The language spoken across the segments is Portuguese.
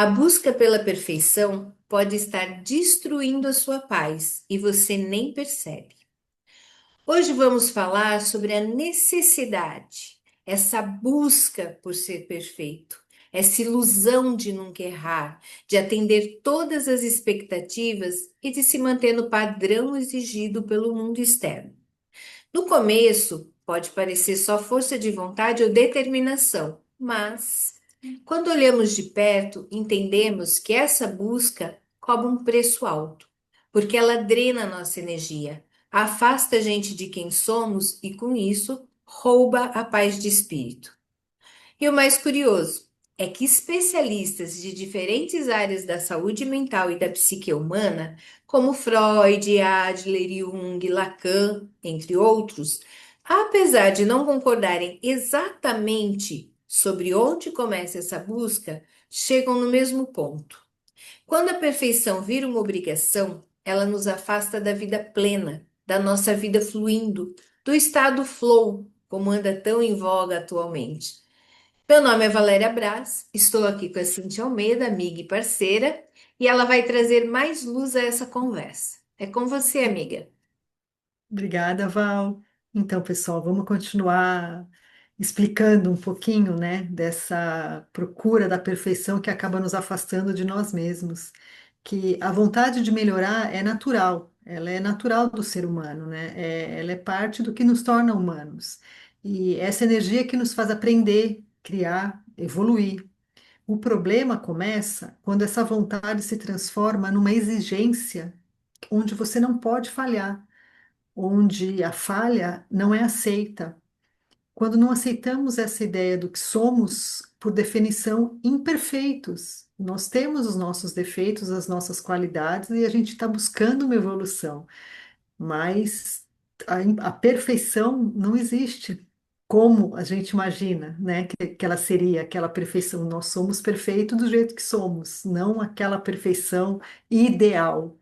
A busca pela perfeição pode estar destruindo a sua paz e você nem percebe. Hoje vamos falar sobre a necessidade, essa busca por ser perfeito, essa ilusão de nunca errar, de atender todas as expectativas e de se manter no padrão exigido pelo mundo externo. No começo, pode parecer só força de vontade ou determinação, mas quando olhamos de perto, entendemos que essa busca cobra um preço alto, porque ela drena nossa energia, afasta a gente de quem somos e, com isso, rouba a paz de espírito. E o mais curioso é que especialistas de diferentes áreas da saúde mental e da psique humana, como Freud, Adler, Jung, Lacan, entre outros, apesar de não concordarem exatamente sobre onde começa essa busca, chegam no mesmo ponto. Quando a perfeição vira uma obrigação, ela nos afasta da vida plena, da nossa vida fluindo, do estado flow, como anda tão em voga atualmente. Meu nome é Valéria Brás, estou aqui com a Cintia Almeida, amiga e parceira, e ela vai trazer mais luz a essa conversa. É com você, amiga. Obrigada, Val. Então, pessoal, vamos continuar explicando um pouquinho, né, dessa procura da perfeição que acaba nos afastando de nós mesmos. Que a vontade de melhorar é natural, ela é natural do ser humano, né? Ela é parte do que nos torna humanos. E essa energia que nos faz aprender, criar, evoluir. O problema começa quando essa vontade se transforma numa exigência onde você não pode falhar, onde a falha não é aceita. Quando não aceitamos essa ideia do que somos, por definição, imperfeitos. Nós temos os nossos defeitos, as nossas qualidades e a gente está buscando uma evolução, mas a perfeição não existe como a gente imagina, né, que ela seria aquela perfeição. Nós somos perfeitos do jeito que somos, não aquela perfeição ideal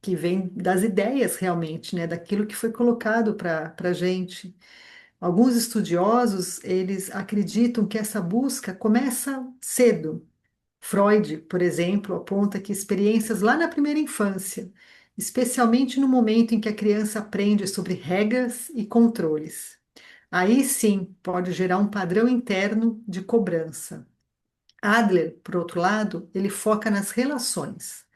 que vem das ideias realmente, né, daquilo que foi colocado para a gente. Alguns estudiosos, eles acreditam que essa busca começa cedo. Freud, por exemplo, aponta que experiências lá na primeira infância, especialmente no momento em que a criança aprende sobre regras e controles. Aí sim pode gerar um padrão interno de cobrança. Adler, por outro lado, ele foca nas relações.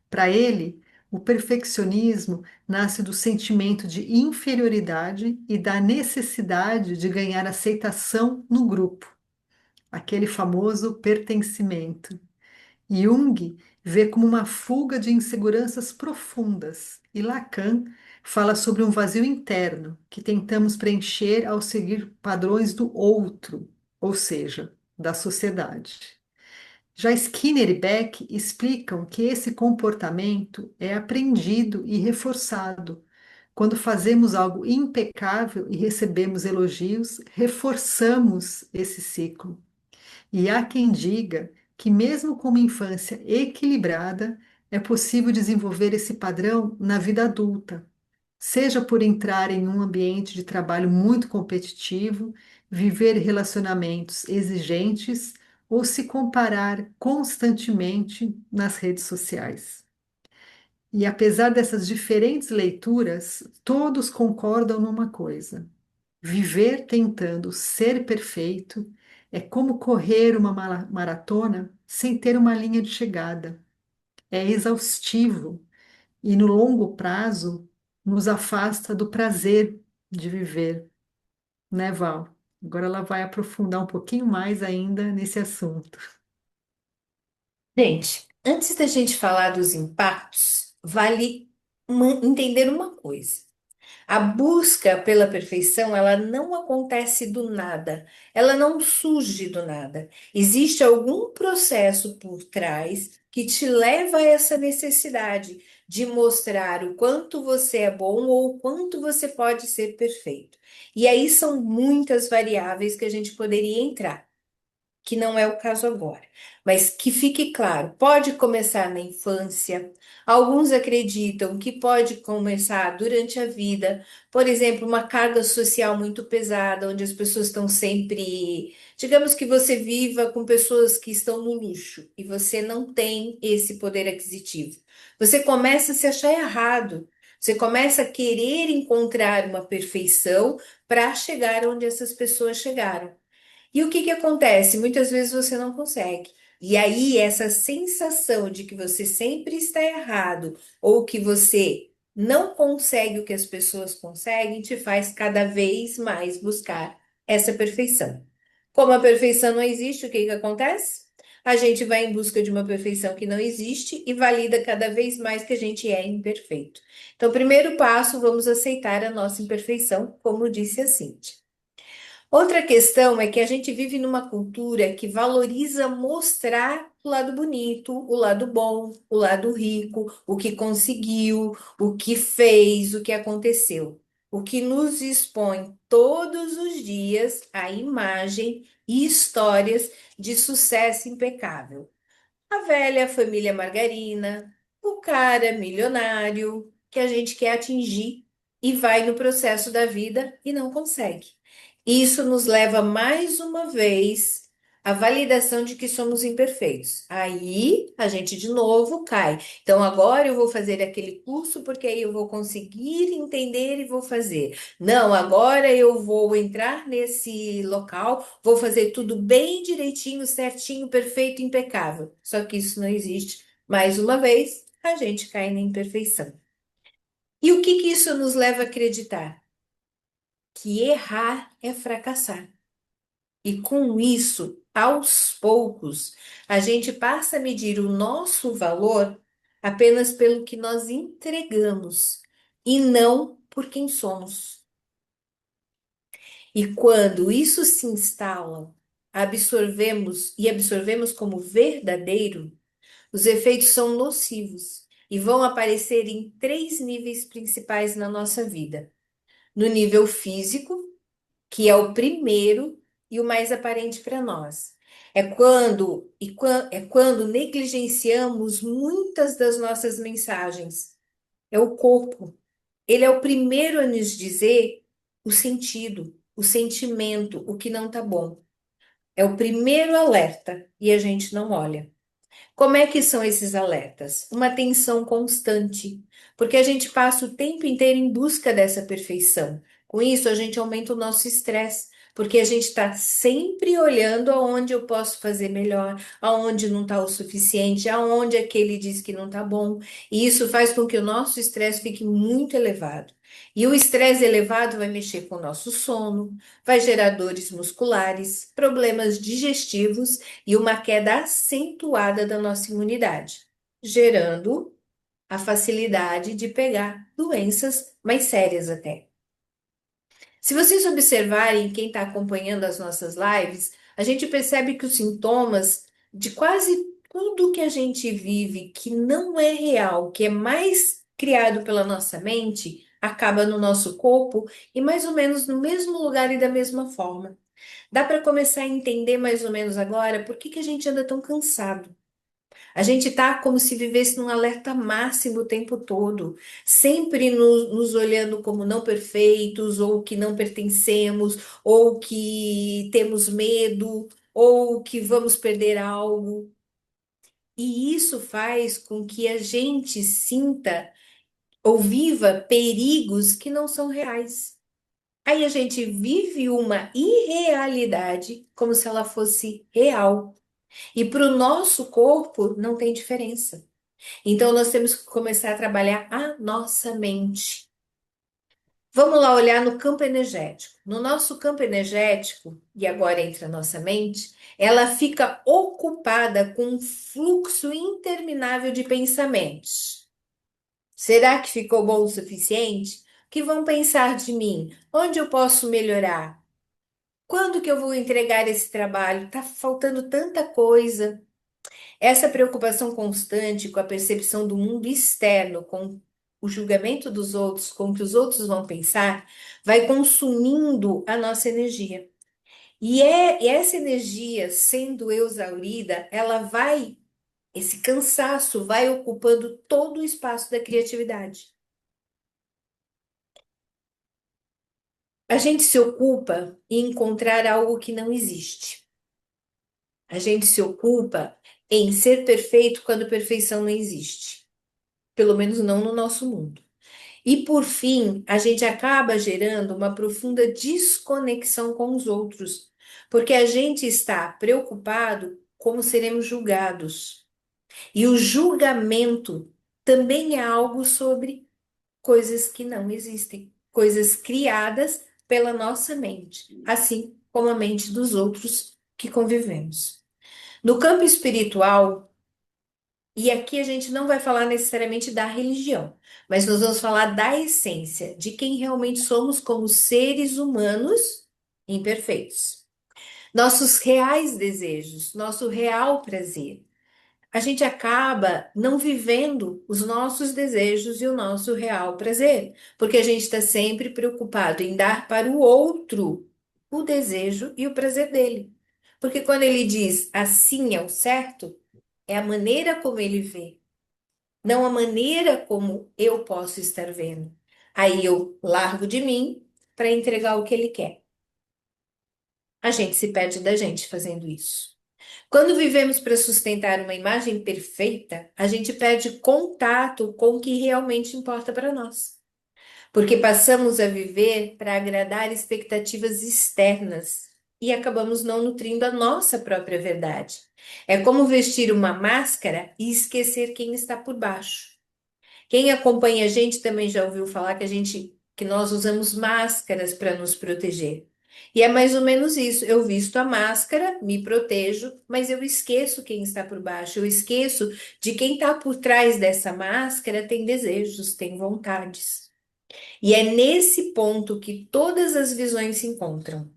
Para ele, o perfeccionismo nasce do sentimento de inferioridade e da necessidade de ganhar aceitação no grupo, aquele famoso pertencimento. Jung vê como uma fuga de inseguranças profundas, e Lacan fala sobre um vazio interno que tentamos preencher ao seguir padrões do outro, ou seja, da sociedade. Já Skinner e Beck explicam que esse comportamento é aprendido e reforçado. Quando fazemos algo impecável e recebemos elogios, reforçamos esse ciclo. E há quem diga que, mesmo com uma infância equilibrada, é possível desenvolver esse padrão na vida adulta, seja por entrar em um ambiente de trabalho muito competitivo, viver relacionamentos exigentes ou se comparar constantemente nas redes sociais. E apesar dessas diferentes leituras, todos concordam numa coisa: viver tentando ser perfeito é como correr uma maratona sem ter uma linha de chegada. É exaustivo e, no longo prazo, nos afasta do prazer de viver, né, Val? Agora ela vai aprofundar um pouquinho mais ainda nesse assunto. Gente, antes da gente falar dos impactos, vale entender uma coisa. A busca pela perfeição, ela não acontece do nada, ela não surge do nada. Existe algum processo por trás que te leva a essa necessidade de mostrar o quanto você é bom ou o quanto você pode ser perfeito. E aí são muitas variáveis que a gente poderia entrar. que não é o caso agora. Mas que fique claro, pode começar na infância. Alguns acreditam que pode começar durante a vida. Por exemplo, uma carga social muito pesada, onde as pessoas estão sempre. Digamos que você viva com pessoas que estão no luxo e você não tem esse poder aquisitivo. Você começa a se achar errado. Você começa a querer encontrar uma perfeição para chegar onde essas pessoas chegaram. E o que que acontece? Muitas vezes você não consegue. E aí, essa sensação de que você sempre está errado ou que você não consegue o que as pessoas conseguem te faz cada vez mais buscar essa perfeição. Como a perfeição não existe, o que que acontece? A gente vai em busca de uma perfeição que não existe e valida cada vez mais que a gente é imperfeito. Então, primeiro passo, vamos aceitar a nossa imperfeição, como disse a Cintia. Outra questão é que a gente vive numa cultura que valoriza mostrar o lado bonito, o lado bom, o lado rico, o que conseguiu, o que fez, o que aconteceu. O que nos expõe todos os dias a imagem e histórias de sucesso impecável. A velha família margarina, o cara milionário que a gente quer atingir e vai no processo da vida e não consegue. Isso nos leva mais uma vez à validação de que somos imperfeitos. Aí a gente de novo cai. Então agora eu vou fazer aquele curso porque aí eu vou conseguir entender e vou fazer. Não, agora eu vou entrar nesse local, vou fazer tudo bem direitinho, certinho, perfeito, impecável. Só que isso não existe. Mais uma vez, a gente cai na imperfeição. E o que que isso nos leva a acreditar? Que errar é fracassar. E com isso, aos poucos, a gente passa a medir o nosso valor apenas pelo que nós entregamos e não por quem somos. E quando isso se instala, absorvemos como verdadeiro, os efeitos são nocivos e vão aparecer em três níveis principais na nossa vida: no nível físico, que é o primeiro e o mais aparente para nós. É quando negligenciamos muitas das nossas mensagens. É o corpo. Ele é o primeiro a nos dizer o sentido, o sentimento, o que não está bom. É o primeiro alerta e a gente não olha. Como é que são esses alertas? Uma tensão constante, porque a gente passa o tempo inteiro em busca dessa perfeição. Com isso, a gente aumenta o nosso estresse, porque a gente está sempre olhando aonde eu posso fazer melhor, aonde não está o suficiente, aonde aquele diz que não está bom. E isso faz com que o nosso estresse fique muito elevado. E o estresse elevado vai mexer com o nosso sono, vai gerar dores musculares, problemas digestivos e uma queda acentuada da nossa imunidade, gerando a facilidade de pegar doenças mais sérias até. Se vocês observarem quem está acompanhando as nossas lives, a gente percebe que os sintomas de quase tudo que a gente vive, que não é real, que é mais criado pela nossa mente, acaba no nosso corpo e mais ou menos no mesmo lugar e da mesma forma. Dá para começar a entender mais ou menos agora por que que a gente anda tão cansado. A gente tá como se vivesse num alerta máximo o tempo todo, sempre nos olhando como não perfeitos, ou que não pertencemos, ou que temos medo, ou que vamos perder algo. E isso faz com que a gente sinta ou viva perigos que não são reais. Aí a gente vive uma irrealidade como se ela fosse real. E para o nosso corpo não tem diferença. Então nós temos que começar a trabalhar a nossa mente. Vamos lá olhar no campo energético. No nosso campo energético, e agora entra a nossa mente, ela fica ocupada com um fluxo interminável de pensamentos. Será que ficou bom o suficiente? O que vão pensar de mim? Onde eu posso melhorar? Quando que eu vou entregar esse trabalho? Tá faltando tanta coisa. Essa preocupação constante com a percepção do mundo externo, com o julgamento dos outros, com o que os outros vão pensar, vai consumindo a nossa energia. E essa energia sendo exaurida, esse cansaço vai ocupando todo o espaço da criatividade. A gente se ocupa em encontrar algo que não existe. A gente se ocupa em ser perfeito quando perfeição não existe. Pelo menos não no nosso mundo. E por fim, a gente acaba gerando uma profunda desconexão com os outros, porque a gente está preocupado como seremos julgados. E o julgamento também é algo sobre coisas que não existem, coisas criadas pela nossa mente, assim como a mente dos outros que convivemos. No campo espiritual, e aqui a gente não vai falar necessariamente da religião, mas nós vamos falar da essência, de quem realmente somos como seres humanos imperfeitos. Nossos reais desejos, nosso real prazer. A gente acaba não vivendo os nossos desejos e o nosso real prazer, porque a gente está sempre preocupado em dar para o outro o desejo e o prazer dele. Porque quando ele diz assim é o certo, é a maneira como ele vê, não a maneira como eu posso estar vendo. Aí eu largo de mim para entregar o que ele quer. A gente se perde da gente fazendo isso. Quando vivemos para sustentar uma imagem perfeita, a gente perde contato com o que realmente importa para nós. Porque passamos a viver para agradar expectativas externas e acabamos não nutrindo a nossa própria verdade. É como vestir uma máscara e esquecer quem está por baixo. Quem acompanha a gente também já ouviu falar que nós usamos máscaras para nos proteger. E é mais ou menos isso. Eu visto a máscara, me protejo, mas eu esqueço quem está por baixo. Eu esqueço de quem está por trás dessa máscara tem desejos, tem vontades. E é nesse ponto que todas as visões se encontram.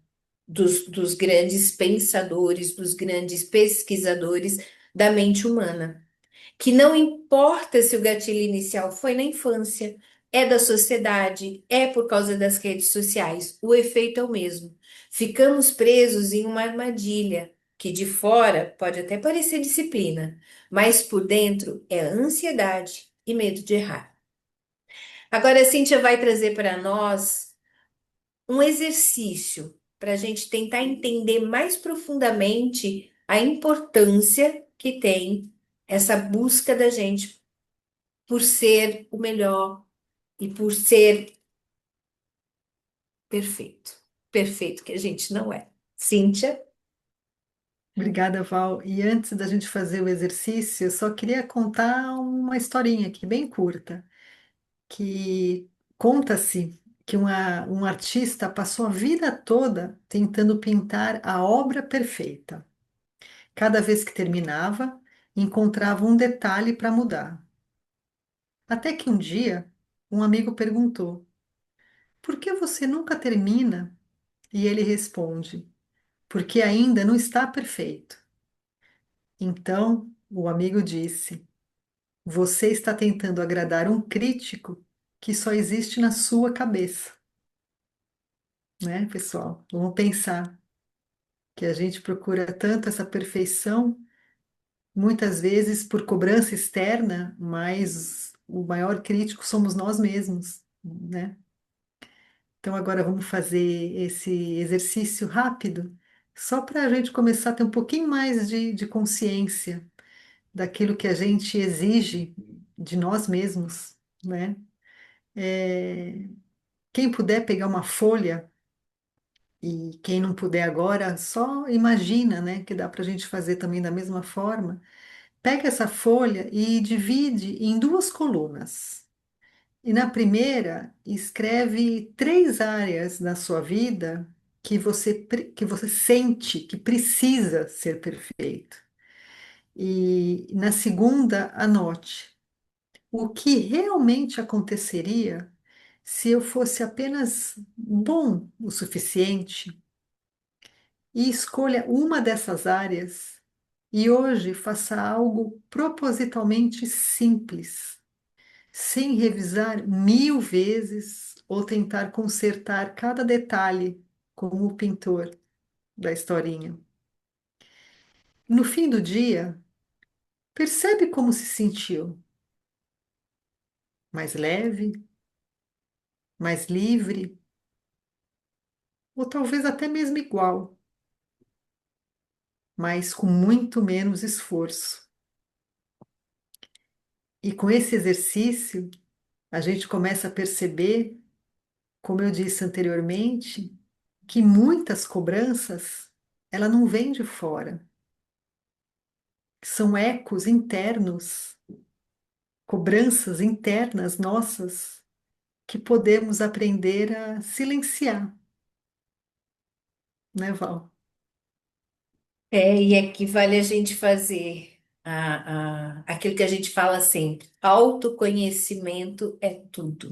Dos grandes pensadores, dos grandes pesquisadores da mente humana, que não importa se o gatilho inicial foi na infância, é da sociedade, é por causa das redes sociais, o efeito é o mesmo. Ficamos presos em uma armadilha que de fora pode até parecer disciplina, mas por dentro é ansiedade e medo de errar. Agora a Cíntia vai trazer para nós um exercício para a gente tentar entender mais profundamente a importância que tem essa busca da gente por ser o melhor e por ser perfeito. Perfeito que a gente não é. Cíntia? Obrigada, Val. E antes da gente fazer o exercício, eu só queria contar uma historinha aqui, bem curta, que conta-se que um artista passou a vida toda tentando pintar a obra perfeita. Cada vez que terminava, encontrava um detalhe para mudar. Até que um dia, um amigo perguntou: Por que você nunca termina? E ele responde: Porque ainda não está perfeito. Então, o amigo disse: Você está tentando agradar um crítico que só existe na sua cabeça, né, pessoal? Vamos pensar que a gente procura tanto essa perfeição, muitas vezes por cobrança externa, mas o maior crítico somos nós mesmos, né? Então, agora vamos fazer esse exercício rápido, só para a gente começar a ter um pouquinho mais de consciência daquilo que a gente exige de nós mesmos, né? É, quem puder pegar uma folha e quem não puder agora, só imagina, né, que dá para a gente fazer também da mesma forma. Pega essa folha e divide em duas colunas. E na primeira, escreve três áreas da sua vida que você sente que precisa ser perfeito. E na segunda, anote o que realmente aconteceria se eu fosse apenas bom o suficiente e escolha uma dessas áreas e hoje faça algo propositalmente simples, sem revisar 1000 vezes ou tentar consertar cada detalhe como o pintor. da historinha. No fim do dia, percebe como se sentiu, mais leve, mais livre, ou talvez até mesmo igual, mas com muito menos esforço. E com esse exercício, a gente começa a perceber, como eu disse anteriormente, que muitas cobranças, ela não vêm de fora, são ecos internos, cobranças internas nossas que podemos aprender a silenciar, né, Val? E aqui vale a gente fazer aquilo que a gente fala sempre: autoconhecimento é tudo.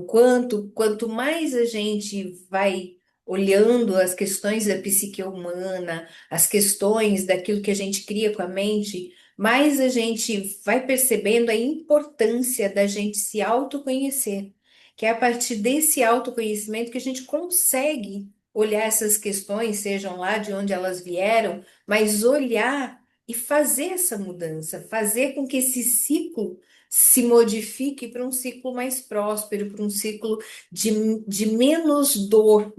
Quanto mais a gente vai olhando as questões da psique humana, as questões daquilo que a gente cria com a mente, mais a gente vai percebendo a importância da gente se autoconhecer, que é a partir desse autoconhecimento que a gente consegue olhar essas questões, sejam lá de onde elas vieram, mas olhar e fazer essa mudança, fazer com que esse ciclo se modifique para um ciclo mais próspero, para um ciclo de menos dor,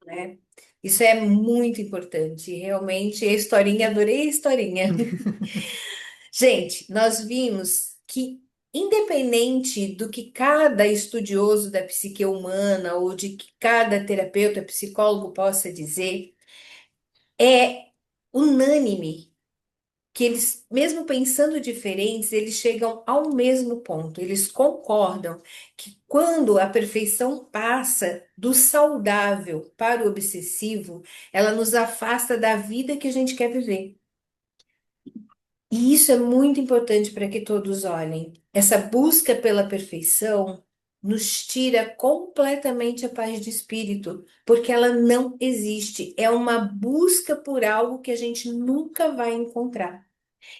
né? Isso é muito importante, realmente. A historinha, adorei a historinha. Gente, nós vimos que, independente do que cada estudioso da psique humana ou de que cada terapeuta, psicólogo possa dizer, é unânime que eles, mesmo pensando diferentes, eles chegam ao mesmo ponto. Eles concordam que quando a perfeição passa do saudável para o obsessivo, ela nos afasta da vida que a gente quer viver. E isso é muito importante para que todos olhem. Essa busca pela perfeição nos tira completamente a paz de espírito, porque ela não existe. É uma busca por algo que a gente nunca vai encontrar.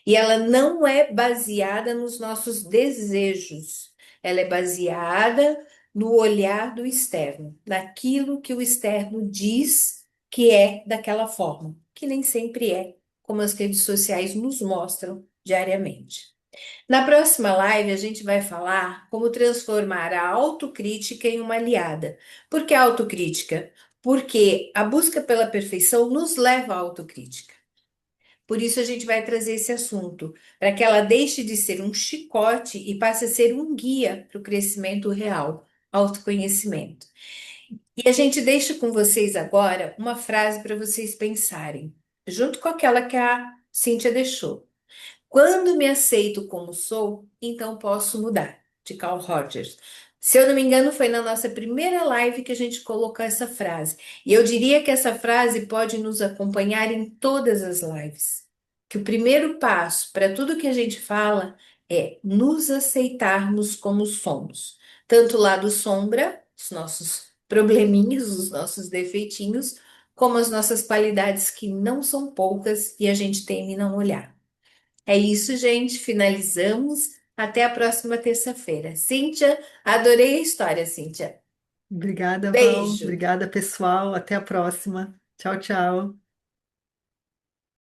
E ela não é baseada nos nossos desejos, ela é baseada no olhar do externo, naquilo que o externo diz que é daquela forma, que nem sempre é, como as redes sociais nos mostram diariamente. Na próxima live, a gente vai falar como transformar a autocrítica em uma aliada. Por que a autocrítica? Porque a busca pela perfeição nos leva à autocrítica. Por isso a gente vai trazer esse assunto, para que ela deixe de ser um chicote e passe a ser um guia para o crescimento real, autoconhecimento. E a gente deixa com vocês agora uma frase para vocês pensarem, junto com aquela que a Cíntia deixou. Quando me aceito como sou, então posso mudar, de Carl Rogers. Se eu não me engano, foi na nossa primeira live que a gente colocou essa frase. E eu diria que essa frase pode nos acompanhar em todas as lives. Que o primeiro passo para tudo que a gente fala é nos aceitarmos como somos. Tanto o lado sombra, os nossos probleminhas, os nossos defeitinhos, como as nossas qualidades que não são poucas e a gente teme não olhar. É isso, gente. Finalizamos. Até a próxima terça-feira. Cíntia, adorei a história, Cíntia. Obrigada, Val. Beijo. Obrigada, pessoal. Até a próxima. Tchau, tchau.